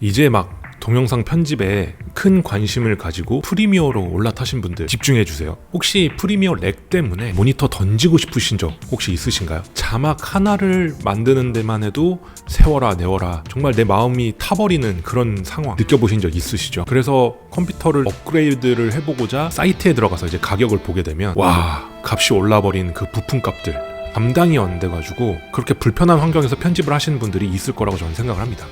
이제 막 동영상 편집에 큰 관심을 가지고 프리미어로 올라타신 분들 집중해주세요. 혹시 프리미어 렉 때문에 모니터 던지고 싶으신 적 혹시 있으신가요? 자막 하나를 만드는 데만 해도 세워라 내워라 정말 내 마음이 타버리는 그런 상황 느껴보신 적 있으시죠? 그래서 컴퓨터를 업그레이드를 해보고자 사이트에 들어가서 이제 가격을 보게 되면 와, 값이 올라버린 그 부품값들 감당이 안 돼가지고 그렇게 불편한 환경에서 편집을 하시는 분들이 있을 거라고 저는 생각을 합니다.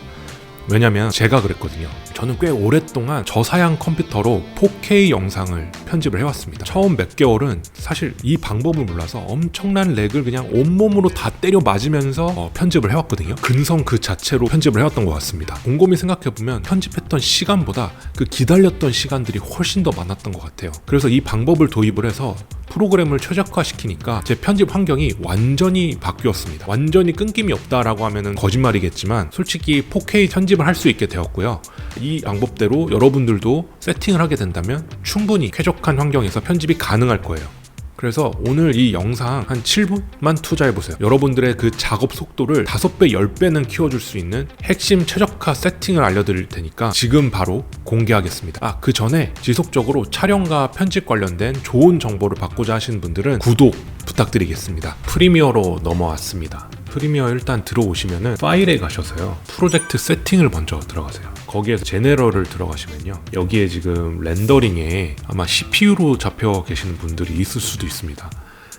왜냐면 제가 그랬거든요. 저는 꽤 오랫동안 저사양 컴퓨터로 4K 영상을 편집을 해왔습니다. 처음 몇 개월은 사실 이 방법을 몰라서 엄청난 렉을 그냥 온몸으로 다 때려 맞으면서 편집을 해왔거든요. 근성 그 자체로 편집을 해왔던 것 같습니다. 곰곰이 생각해보면 편집했던 시간보다 그 기다렸던 시간들이 훨씬 더 많았던 것 같아요. 그래서 이 방법을 도입을 해서 프로그램을 최적화시키니까 제 편집 환경이 완전히 바뀌었습니다. 완전히 끊김이 없다라고 하면은 거짓말이겠지만 솔직히 4K 편집을 할 수 있게 되었고요. 이 방법대로 여러분들도 세팅을 하게 된다면 충분히 쾌적한 환경에서 편집이 가능할 거예요. 그래서 오늘 이 영상 한 7분만 투자해보세요. 여러분들의 그 작업 속도를 5배, 10배는 키워줄 수 있는 핵심 최적화 세팅을 알려드릴 테니까 지금 바로 공개하겠습니다. 그 전에 지속적으로 촬영과 편집 관련된 좋은 정보를 받고자 하시는 분들은 구독 부탁드리겠습니다. 프리미어로 넘어왔습니다. 프리미어 일단 들어오시면은 파일에 가셔서요. 프로젝트 세팅을 먼저 들어가세요. 거기에서 제네럴을 들어가시면요. 여기에 지금 렌더링에 아마 CPU로 잡혀 계시는 분들이 있을 수도 있습니다.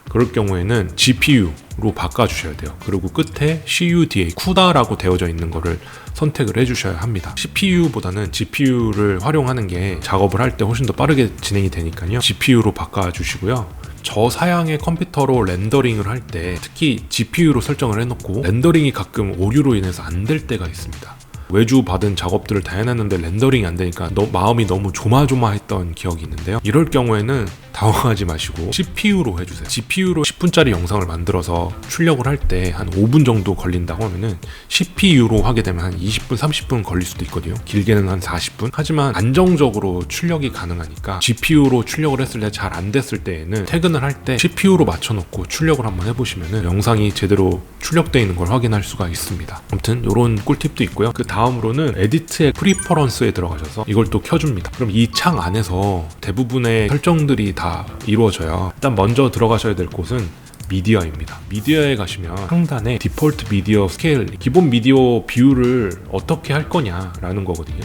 그럴 경우에는 GPU로 바꿔주셔야 돼요. 그리고 끝에 CUDA, CUDA라고 되어져 있는 거를 선택을 해주셔야 합니다. CPU보다는 GPU를 활용하는 게 작업을 할 때 훨씬 더 빠르게 진행이 되니까요. GPU로 바꿔주시고요. 저사양의 컴퓨터로 렌더링을 할 때 특히 GPU로 설정을 해놓고 렌더링이 가끔 오류로 인해서 안 될 때가 있습니다. 외주 받은 작업들을 다 해놨는데 렌더링이 안 되니까 마음이 너무 조마조마했던 기억이 있는데요. 이럴 경우에는 당황하지 마시고 CPU로 해주세요. GPU로 10분짜리 영상을 만들어서 출력을 할 때 한 5분 정도 걸린다고 하면은 CPU로 하게 되면 한 20분, 30분 걸릴 수도 있거든요. 길게는 한 40분. 하지만 안정적으로 출력이 가능하니까 GPU로 출력을 했을 때 잘 안 됐을 때에는 퇴근을 할 때 CPU로 맞춰놓고 출력을 한번 해보시면은 영상이 제대로 출력되어 있는 걸 확인할 수가 있습니다. 아무튼 이런 꿀팁도 있고요. 그 다음으로는 에디트의 프리퍼런스에 들어가셔서 이걸 또 켜줍니다. 그럼 이 창 안에서 대부분의 설정들이 다 이루어져요. 일단 먼저 들어가셔야 될 곳은 미디어입니다. 미디어에 가시면 상단에 디폴트 미디어 스케일, 기본 미디어 비율을 어떻게 할 거냐라는 거거든요.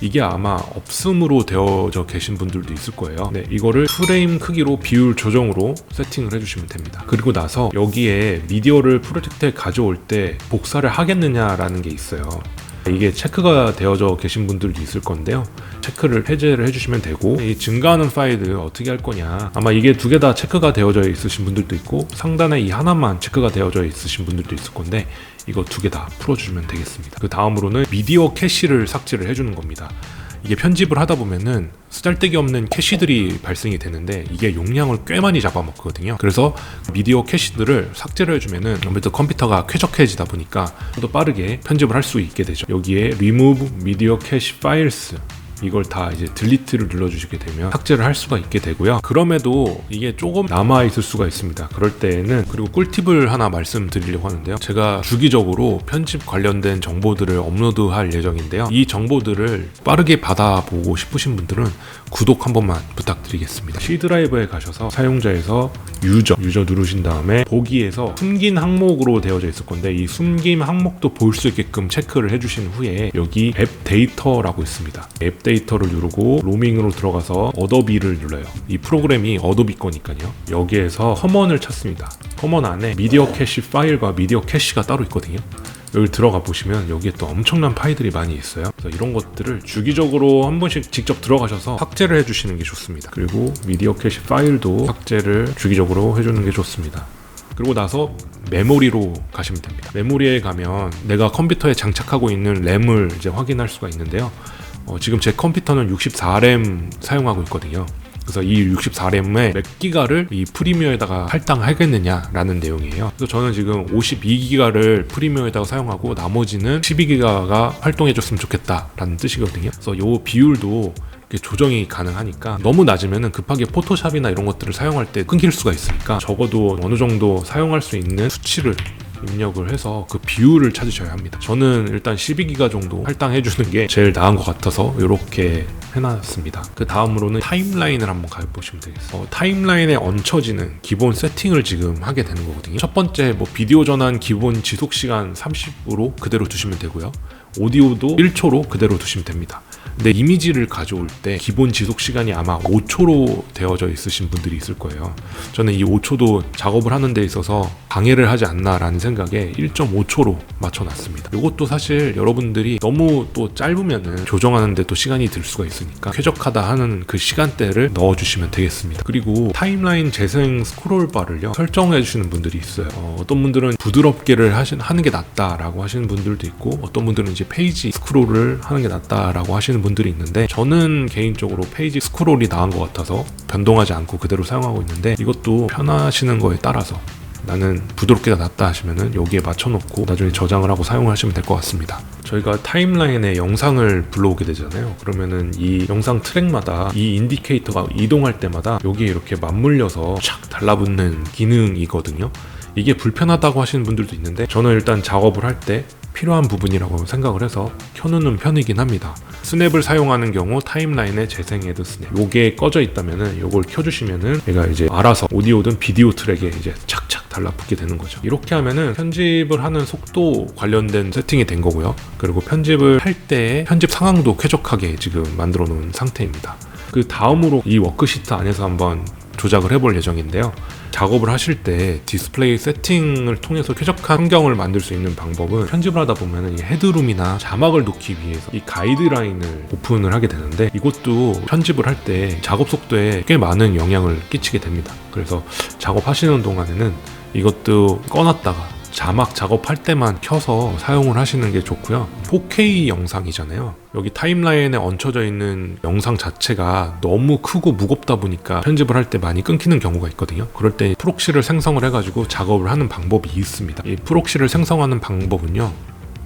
이게 아마 없음으로 되어져 계신 분들도 있을 거예요. 네, 이거를 프레임 크기로 비율 조정으로 세팅을 해주시면 됩니다. 그리고 나서 여기에 미디어를 프로젝트에 가져올 때 복사를 하겠느냐라는 게 있어요. 이게 체크가 되어져 계신 분들도 있을 건데요. 체크를 해제를 해주시면 되고, 이 증가하는 파일을 어떻게 할 거냐, 아마 이게 두 개 다 체크가 되어져 있으신 분들도 있고 상단에 이 하나만 체크가 되어져 있으신 분들도 있을 건데 이거 두 개 다 풀어주시면 되겠습니다. 그 다음으로는 미디어 캐시를 삭제를 해주는 겁니다. 이게 편집을 하다 보면은 쓰잘데기 없는 캐시들이 발생이 되는데 이게 용량을 꽤 많이 잡아먹거든요. 그래서 미디어 캐시들을 삭제를 해주면은 아무래도 컴퓨터가 쾌적해지다 보니까 좀 더 빠르게 편집을 할 수 있게 되죠. 여기에 Remove Media Cache Files 이걸 다 이제 딜리트를 눌러주시게 되면 삭제를 할 수가 있게 되고요. 그럼에도 이게 조금 남아있을 수가 있습니다. 그럴 때에는 그리고 꿀팁을 하나 말씀드리려고 하는데요. 제가 주기적으로 편집 관련된 정보들을 업로드할 예정인데요. 이 정보들을 빠르게 받아보고 싶으신 분들은 구독 한 번만 부탁드리겠습니다. C 드라이브에 가셔서 사용자에서 유저 누르신 다음에 보기에서 숨긴 항목으로 되어져 있을 건데 이 숨긴 항목도 볼 수 있게끔 체크를 해주신 후에 여기 앱 데이터라고 있습니다. 앱 데이터를 누르고 로밍으로 들어가서 어도비를 눌러요. 이 프로그램이 어도비 거니까요. 여기에서 커먼을 찾습니다. 커먼 안에 미디어 캐시 파일과 미디어 캐시가 따로 있거든요. 여기 들어가 보시면 여기에 또 엄청난 파일들이 많이 있어요. 그래서 이런 것들을 주기적으로 한 번씩 직접 들어가셔서 삭제를 해주시는 게 좋습니다. 그리고 미디어 캐시 파일도 삭제를 주기적으로 해주는 게 좋습니다. 그리고 나서 메모리로 가시면 됩니다. 메모리에 가면 내가 컴퓨터에 장착하고 있는 램을 이제 확인할 수가 있는데요. 지금 제 컴퓨터는 64램 사용하고 있거든요. 그래서 이 64램에 몇 기가를 이 프리미어에다가 할당하겠느냐라는 내용이에요. 그래서 저는 지금 52기가를 프리미어에다가 사용하고 나머지는 12기가가 활동해줬으면 좋겠다라는 뜻이거든요. 그래서 이 비율도 조정이 가능하니까 너무 낮으면 급하게 포토샵이나 이런 것들을 사용할 때 끊길 수가 있으니까 적어도 어느 정도 사용할 수 있는 수치를 입력을 해서 그 비율을 찾으셔야 합니다. 저는 일단 12기가 정도 할당해주는 게 제일 나은 것 같아서 이렇게 해놨습니다. 그 다음으로는 타임라인을 한번 가보시면 되겠어요. 타임라인에 얹혀지는 기본 세팅을 지금 하게 되는 거거든요. 첫 번째 뭐 비디오 전환 기본 지속시간 30으로 그대로 두시면 되고요. 오디오도 1초로 그대로 두시면 됩니다. 근데 이미지를 가져올 때 기본 지속 시간이 아마 5초로 되어져 있으신 분들이 있을 거예요. 저는 이 5초도 작업을 하는 데 있어서 방해를 하지 않나라는 생각에 1.5초로 맞춰놨습니다. 이것도 사실 여러분들이 너무 또 짧으면은 조정하는 데 또 시간이 들 수가 있으니까 쾌적하다 하는 그 시간대를 넣어주시면 되겠습니다. 그리고 타임라인 재생 스크롤바를요 설정해 주시는 분들이 있어요. 어떤 분들은 부드럽게를 하는 게 낫다라고 하시는 분들도 있고, 어떤 분들은 이제 페이지 스크롤을 하는 게 낫다라고 하시는 분들이 있는데, 저는 개인적으로 페이지 스크롤이 나은 것 같아서 변동하지 않고 그대로 사용하고 있는데, 이것도 편하시는 거에 따라서 나는 부드럽게가 낫다 하시면은 여기에 맞춰놓고 나중에 저장을 하고 사용하시면 될 것 같습니다. 저희가 타임라인에 영상을 불러오게 되잖아요. 그러면은 이 영상 트랙마다 이 인디케이터가 이동할 때마다 여기에 이렇게 맞물려서 촥 달라붙는 기능이거든요. 이게 불편하다고 하시는 분들도 있는데, 저는 일단 작업을 할 때 필요한 부분이라고 생각을 해서 켜놓는 편이긴 합니다. 스냅을 사용하는 경우 타임라인에 재생 애드 스냅, 요게 꺼져 있다면은 요걸 켜주시면은 얘가 이제 알아서 오디오든 비디오 트랙에 이제 착착 달라붙게 되는 거죠. 이렇게 하면은 편집을 하는 속도 관련된 세팅이 된 거고요. 그리고 편집을 할 때의 편집 상황도 쾌적하게 지금 만들어 놓은 상태입니다. 그 다음으로 이 워크시트 안에서 한번 조작을 해볼 예정인데요. 작업을 하실 때 디스플레이 세팅을 통해서 쾌적한 환경을 만들 수 있는 방법은, 편집을 하다 보면 이 헤드룸이나 자막을 놓기 위해서 이 가이드라인을 오픈을 하게 되는데, 이것도 편집을 할 때 작업 속도에 꽤 많은 영향을 끼치게 됩니다. 그래서 작업하시는 동안에는 이것도 꺼놨다가 자막 작업할 때만 켜서 사용을 하시는 게 좋고요. 4K 영상이잖아요. 여기 타임라인에 얹혀져 있는 영상 자체가 너무 크고 무겁다 보니까 편집을 할 때 많이 끊기는 경우가 있거든요. 그럴 때 프록시를 생성을 해가지고 작업을 하는 방법이 있습니다. 이 프록시를 생성하는 방법은요,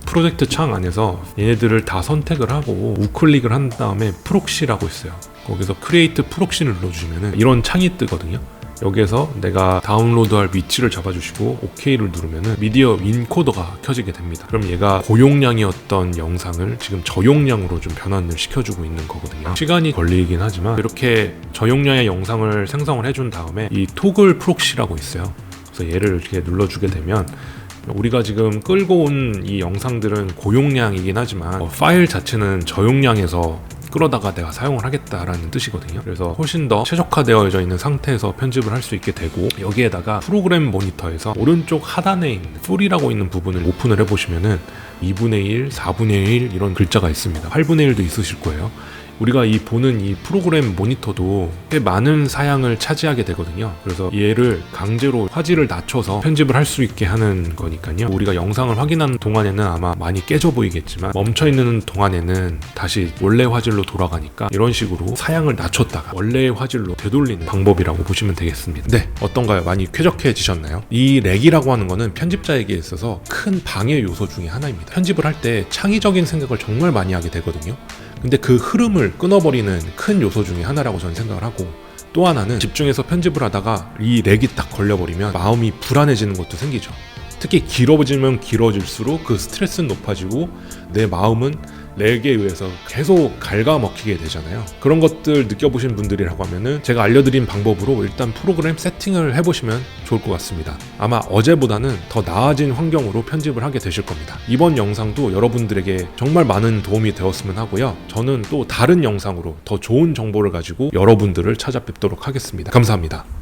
프로젝트 창 안에서 얘네들을 다 선택을 하고 우클릭을 한 다음에 프록시라고 있어요. 거기서 크리에이트 프록시를 눌러주시면 이런 창이 뜨거든요. 여기에서 내가 다운로드할 위치를 잡아주시고 OK를 누르면 미디어 인코더가 켜지게 됩니다. 그럼 얘가 고용량이었던 영상을 지금 저용량으로 좀 변환을 시켜주고 있는 거거든요. 시간이 걸리긴 하지만 이렇게 저용량의 영상을 생성을 해준 다음에 이 토글 프록시라고 있어요. 그래서 얘를 이렇게 눌러주게 되면 우리가 지금 끌고 온 이 영상들은 고용량이긴 하지만 파일 자체는 저용량에서 끌어다가 내가 사용을 하겠다라는 뜻이거든요. 그래서 훨씬 더 최적화되어져 있는 상태에서 편집을 할 수 있게 되고, 여기에다가 프로그램 모니터에서 오른쪽 하단에 있는 풀이라고 있는 부분을 오픈을 해보시면은 2분의 1, 4분의 1 이런 글자가 있습니다. 8분의 1도 있으실 거예요. 우리가 보는 이 프로그램 모니터도 꽤 많은 사양을 차지하게 되거든요. 그래서 얘를 강제로 화질을 낮춰서 편집을 할 수 있게 하는 거니까요. 우리가 영상을 확인하는 동안에는 아마 많이 깨져 보이겠지만, 멈춰있는 동안에는 다시 원래 화질로 돌아가니까 이런 식으로 사양을 낮췄다가 원래의 화질로 되돌리는 방법이라고 보시면 되겠습니다. 네, 어떤가요? 많이 쾌적해지셨나요? 이 렉이라고 하는 거는 편집자에게 있어서 큰 방해 요소 중에 하나입니다. 편집을 할 때 창의적인 생각을 정말 많이 하게 되거든요. 근데 그 흐름을 끊어버리는 큰 요소 중에 하나라고 저는 생각을 하고, 또 하나는 집중해서 편집을 하다가 이 렉이 딱 걸려버리면 마음이 불안해지는 것도 생기죠. 특히 길어지면 길어질수록 그 스트레스는 높아지고 내 마음은 렉에 의해서 계속 갉아먹히게 되잖아요. 그런 것들 느껴보신 분들이라고 하면은 제가 알려드린 방법으로 일단 프로그램 세팅을 해보시면 좋을 것 같습니다. 아마 어제보다는 더 나아진 환경으로 편집을 하게 되실 겁니다. 이번 영상도 여러분들에게 정말 많은 도움이 되었으면 하고요. 저는 또 다른 영상으로 더 좋은 정보를 가지고 여러분들을 찾아뵙도록 하겠습니다. 감사합니다.